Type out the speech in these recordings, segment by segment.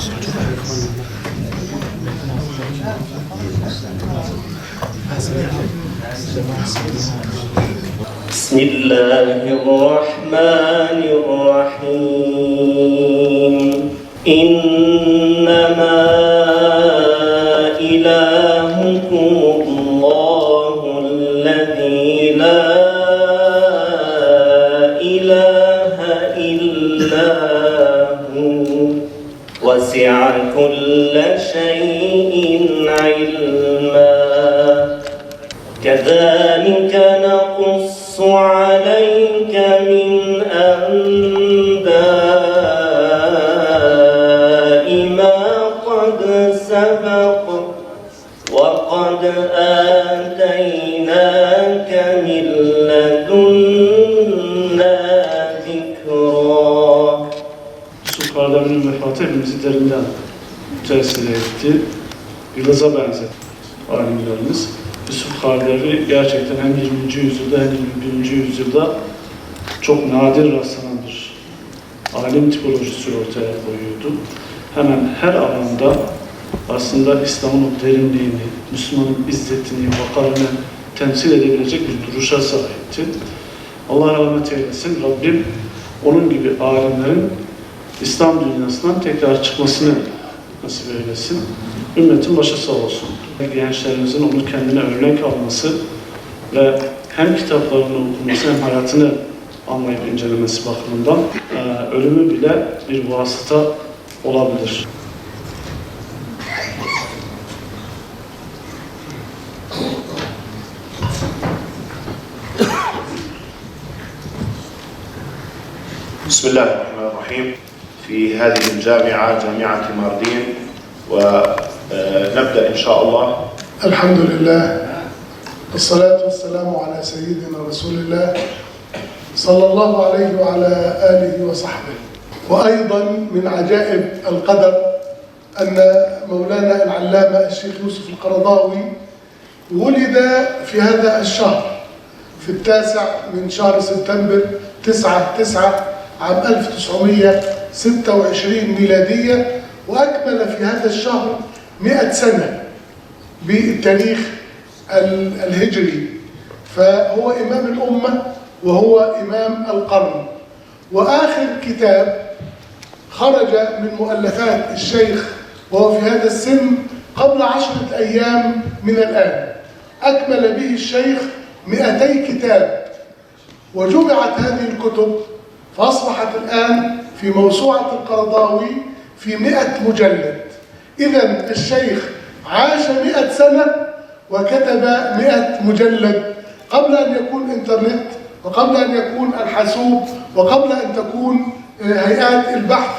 بسم الله الرحمن الرحيم. إنما إلهكم الله الذي لا إله إلا هو وسع كل شيء علما كذلك نقص عليك من أنباء ما قد سبق وقد آتيناك من لدنا ذكرا. Yusuf kardeşimin vefatı hepimizi derinden müteessir etti. Yıldız'a benzetti alimlerimiz. Yusuf kardeşi gerçekten hem 20. yüzyılda hem 21. yüzyılda çok nadir rastlanan bir alim tipolojisi ortaya koyuyordu. Hemen her alanda aslında İslam'ın o derinliğini, Müslümanın izzetini, vakarını temsil edebilecek bir duruşa sahipti. Allah rahmet eylesin. Rabbim onun gibi alimlerin İslam dünyasından tekrar çıkmasını nasip eylesin. Ümmetin başı sağ olsun. Gençlerimizin onu kendine örnek alması ve hem kitaplarını okuması hem hayatını anlayıp incelemesi bakımından ölümü bile bir vasıta olabilir. Bismillahirrahmanirrahim. في هذه الجامعة جامعة ماردين ونبدأ إن شاء الله. الحمد لله والصلاة والسلام على سيدنا رسول الله صلى الله عليه وعلى آله وصحبه. وأيضا من عجائب القدر أن مولانا العلامة الشيخ يوسف القرضاوي ولد في هذا الشهر في 9 من شهر سبتمبر 9/9 عام 1926 ميلادية، وأكمل في هذا الشهر 100 سنة بالتاريخ الهجري، فهو إمام الأمة وهو إمام القرن. وآخر كتاب خرج من مؤلفات الشيخ وهو في هذا السن قبل 10 أيام من الآن، أكمل به الشيخ 200 كتاب، وجمعت هذه الكتب فأصبحت الآن في موسوعة القرضاوي في 100 مجلد. إذن الشيخ عاش 100 سنة وكتب 100 مجلد قبل أن يكون إنترنت، وقبل أن يكون الحاسوب، وقبل أن تكون هيئات البحث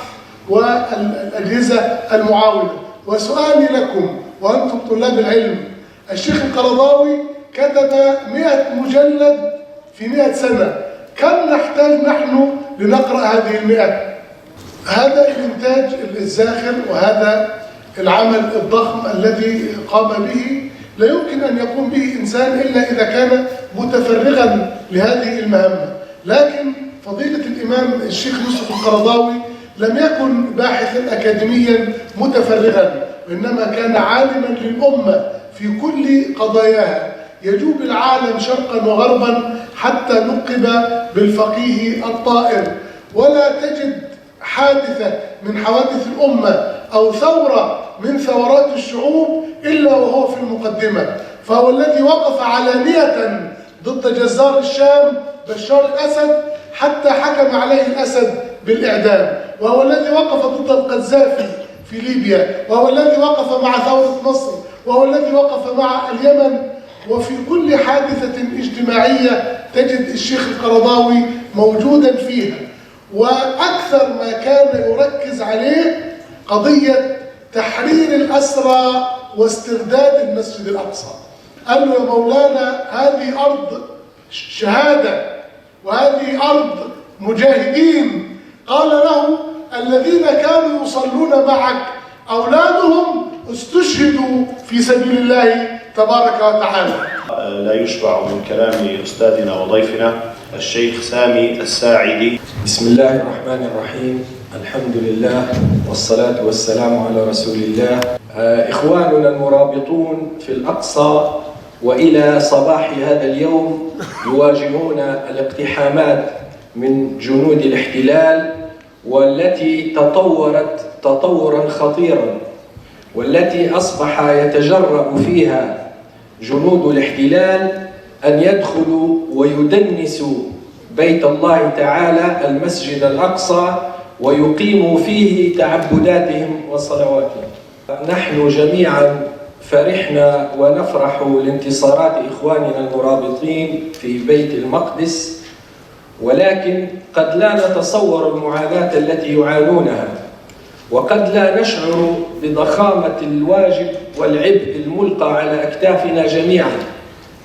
والأجهزة المعاونة. وسؤالي لكم وأنتم طلاب العلم، الشيخ القرضاوي كتب 100 مجلد في 100 سنة، كم نحتاج نحن لنقرأ هذه 100؟ هذا الإنتاج الزاخر وهذا العمل الضخم الذي قام به لا يمكن أن يقوم به إنسان إلا إذا كان متفرغا لهذه المهمة. لكن فضيلة الإمام الشيخ يوسف القرضاوي لم يكن باحثا أكاديميا متفرغا، وإنما كان عالما للأمة في كل قضاياها، يجوب العالم شرقا وغربا حتى نقب بالفقيه الطائر. ولا تجد حادثة من حوادث الأمة أو ثورة من ثورات الشعوب إلا وهو في المقدمة، فهو الذي وقف علانية ضد جزار الشام بشار الأسد حتى حكم عليه الأسد بالإعدام، وهو الذي وقف ضد القذافي في ليبيا، وهو الذي وقف مع ثورة مصر، وهو الذي وقف مع اليمن. وفي كل حادثة اجتماعية تجد الشيخ القرضاوي موجودا فيها. وأكثر ما كان يركز عليه قضية تحرير الأسرى واسترداد المسجد الأقصى. قال له يا مولانا هذه أرض شهادة وهذه أرض مجاهدين. قال له الذين كانوا يصلون معك أولادهم استشهدوا في سبيل الله تبارك وتعالى. لا يشبع من كلام أستاذنا وضيفنا الشيخ سامي الساعدي. بسم الله الرحمن الرحيم. الحمد لله والصلاة والسلام على رسول الله. إخواننا المرابطون في الأقصى وإلى صباح هذا اليوم يواجهون الاقتحامات من جنود الاحتلال، والتي تطورت تطورا خطيرا، والتي أصبح يتجرأ فيها جنود الاحتلال أن يدخلوا ويدنسوا بيت الله تعالى المسجد الأقصى ويقيموا فيه تعبداتهم وصلواتهم. نحن جميعا فرحنا ونفرح لانتصارات إخواننا المرابطين في بيت المقدس، ولكن قد لا نتصور المعاناة التي يعانونها، وقد لا نشعر بضخامة الواجب والعبء الملقى على أكتافنا جميعا.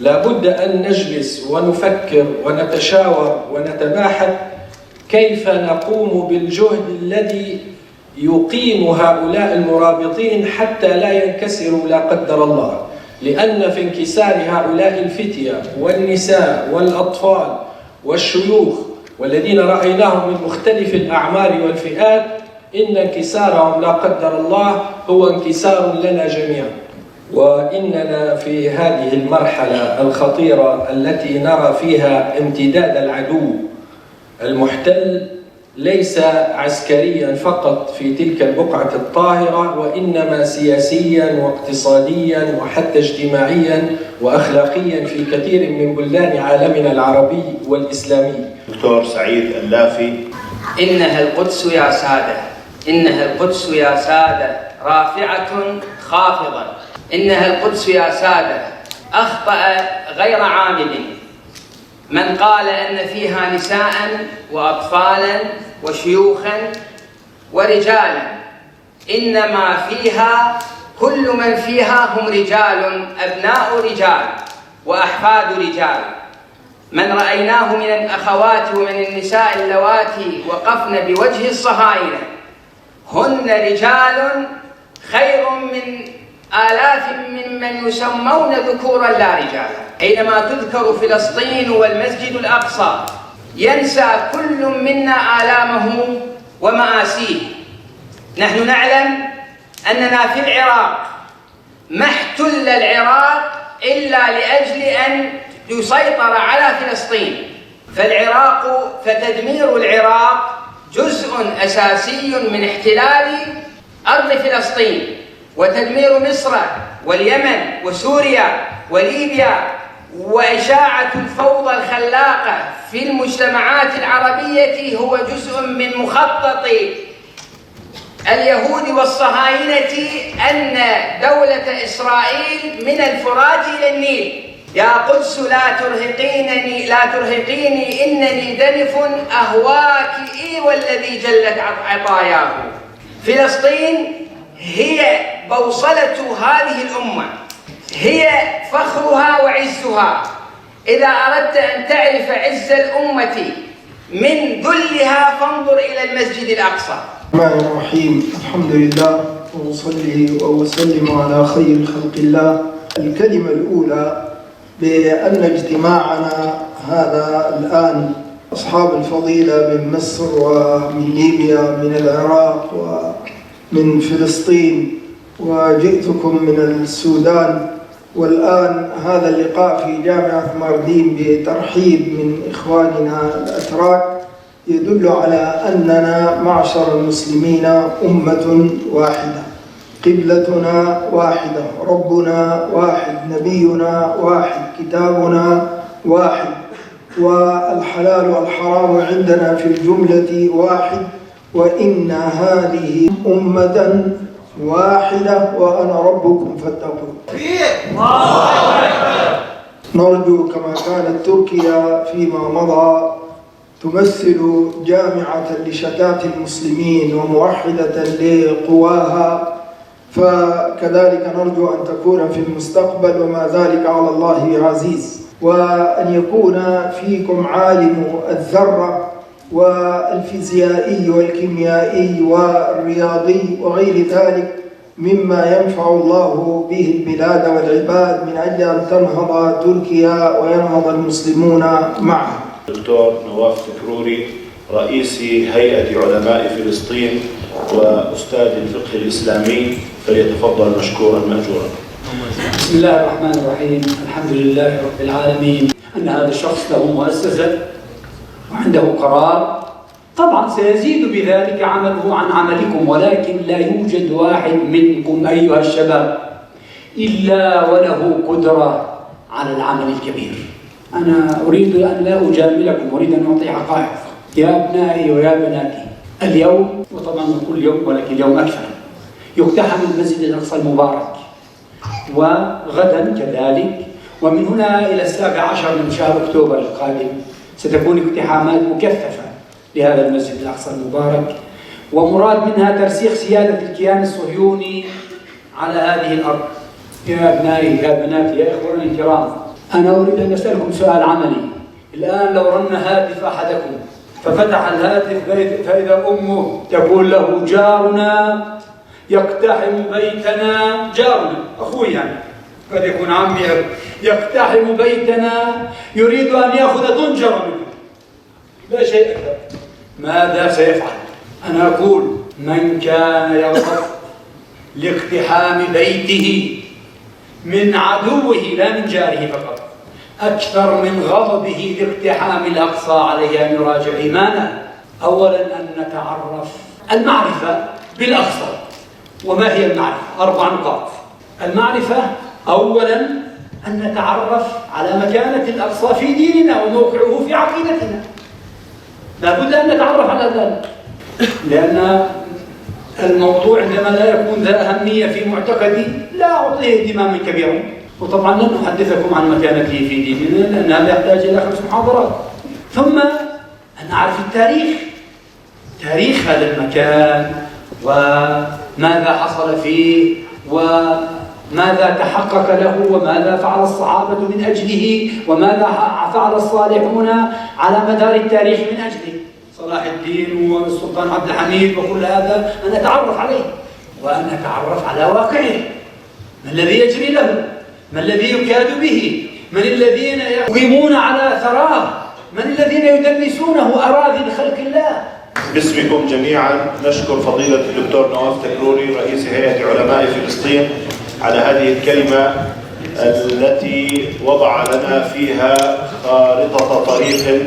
لا بد أن نجلس ونفكر ونتشاور ونتباحث كيف نقوم بالجهد الذي يقيم هؤلاء المرابطين حتى لا ينكسروا لا قدر الله، لأن في انكسار هؤلاء الفتية والنساء والأطفال والشيوخ والذين رأيناهم من مختلف الأعمار والفئات، إن انكسارهم لا قدر الله هو انكسار لنا جميعا. وإننا في هذه المرحلة الخطيرة التي نرى فيها امتداد العدو المحتل ليس عسكريا فقط في تلك البقعة الطاهرة، وإنما سياسيا واقتصاديا وحتى اجتماعيا وأخلاقيا في كثير من بلدان عالمنا العربي والإسلامي. دكتور سعيد اللافي. إنها القدس يا سادة، إنها القدس يا سادة رافعة خافضة، إنها القدس يا سادة. أخطأ غير عامد من قال أن فيها نساء وأطفالا وشيوخا ورجالا، إنما فيها كل من فيها هم رجال، أبناء رجال وأحفاد رجال. من رأيناه من الأخوات ومن النساء اللواتي وقفن بوجه الصهاينة هن رجال خير من آلاف ممن يسمون ذكورا لا رجالا. حينما تذكر فلسطين والمسجد الأقصى ينسى كل منا آلامه ومآسيه. نحن نعلم أننا في العراق ما احتل العراق إلا لأجل أن يسيطر على فلسطين، فتدمير العراق جزء أساسي من احتلال أرض فلسطين، وتدمير مصر واليمن وسوريا وليبيا وإشاعة الفوضى الخلاقة في المجتمعات العربية هو جزء من مخطط اليهود والصهاينة أن دولة إسرائيل من الفرات إلى النيل. يا قدس لا ترهقيني إنني دنف أهواك والذي جلت عطاياه. فلسطين هي بوصلة هذه الأمة، هي فخرها وعزها. إذا أردت أن تعرف عز الأمة من ذلها فانظر إلى المسجد الأقصى. الرحمن الرحيم. الحمد لله وأصلي وأسلم على خير خلق الله. الكلمة الأولى بأن اجتماعنا هذا الآن أصحاب الفضيلة من مصر ومن ليبيا من العراق ومن فلسطين، وجئتكم من السودان، والآن هذا اللقاء في جامعة ماردين بترحيب من إخواننا الأتراك يدل على أننا معشر المسلمين أمة واحدة، قبلتنا واحدة، ربنا واحد، نبينا واحد، كتابنا واحد، والحلال والحرام عندنا في الجملة واحد، وإن هذه أمة واحدة وأنا ربكم فاتقون. نرجو كما كانت تركيا فيما مضى تمثل جامعة لشتات المسلمين وموحدة لقواها، فكذلك نرجو أن تكون في المستقبل، وما ذلك على الله بعزيز، وأن يكون فيكم عالم الذرة والفيزيائي والكيميائي والرياضي وغير ذلك مما ينفع الله به البلاد والعباد من أجل أن تنهض تركيا وينهض المسلمون معها. دكتور نواف تكروري. رئيس هيئة علماء فلسطين وأستاذ الفقه الإسلامي، فليتفضل مشكورا مأجورا. بسم الله الرحمن الرحيم. الحمد لله رب العالمين أن هذا الشخص له مؤسسة وعنده قرار، طبعا سيزيد بذلك عمله عن عملكم، ولكن لا يوجد واحد منكم أيها الشباب إلا وله قدرة على العمل الكبير. أنا أريد أن لا أجاملكم، أريد أن أعطي حقائق. يا أبنائي ويا بناتي، اليوم وطبعا كل يوم ولكن اليوم أكثر يقتحم المسجد الأقصى المبارك، وغدا كذلك، ومن هنا إلى 17 من شهر أكتوبر القادم ستكون اقتحامات مكثفة لهذا المسجد الأقصى المبارك، ومراد منها ترسيخ سيادة الكيان الصهيوني على هذه الأرض. يا أبنائي يا بناتي يا إخواني الكرام، أنا أريد أن أسألكم سؤال عملي. الآن لو رن هاتف أحدكم ففتح الهاتف فإذا أمه تقول له جارنا يقتحم بيتنا، جارنا أخوي يعني قد يكون عمي، يقتحم بيتنا يريد أن يأخذ طنجرة منه، لا شيء أكثر، ماذا سيفعل؟ أنا أقول من كان يغضب لاقتحام بيته من عدوه لا من جاره فقط أكثر من غضبه لاقتحام الأقصى عليه أن يراجع إيمانه. أولا أن نتعرف المعرفة بالأقصى. وما هي المعرفة؟ 4 نقاط. المعرفة أولا أن نتعرف على مكانة الأقصى في ديننا وموقعه في عقيدتنا، لا بد أن نتعرف على ذلك، لأن الموضوع عندما لا يكون ذا أهمية في معتقدي لا أعطيه اهتماما كبيرا. وطبعا لن أحدثكم عن مكانته في ديننا لأن هذا يحتاج إلى 5 محاضرات. ثم أن نعرف التاريخ، تاريخ هذا المكان وماذا حصل فيه وماذا تحقق له وماذا فعل الصحابة من أجله وماذا فعل الصالحون على مدار التاريخ من أجله، صلاح الدين والسلطان عبد الحميد وكل هذا أن نتعرف عليه، وأن نتعرف على واقعه، ما الذي يجري له، ما الذي يكاد به، من الذين يقيمون على ثراه، من الذين يدنسونه أراضي خلق الله. باسمكم جميعا نشكر فضيلة الدكتور نواف تكروري رئيس هيئة علماء فلسطين على هذه الكلمة التي وضع لنا فيها خارطة طريق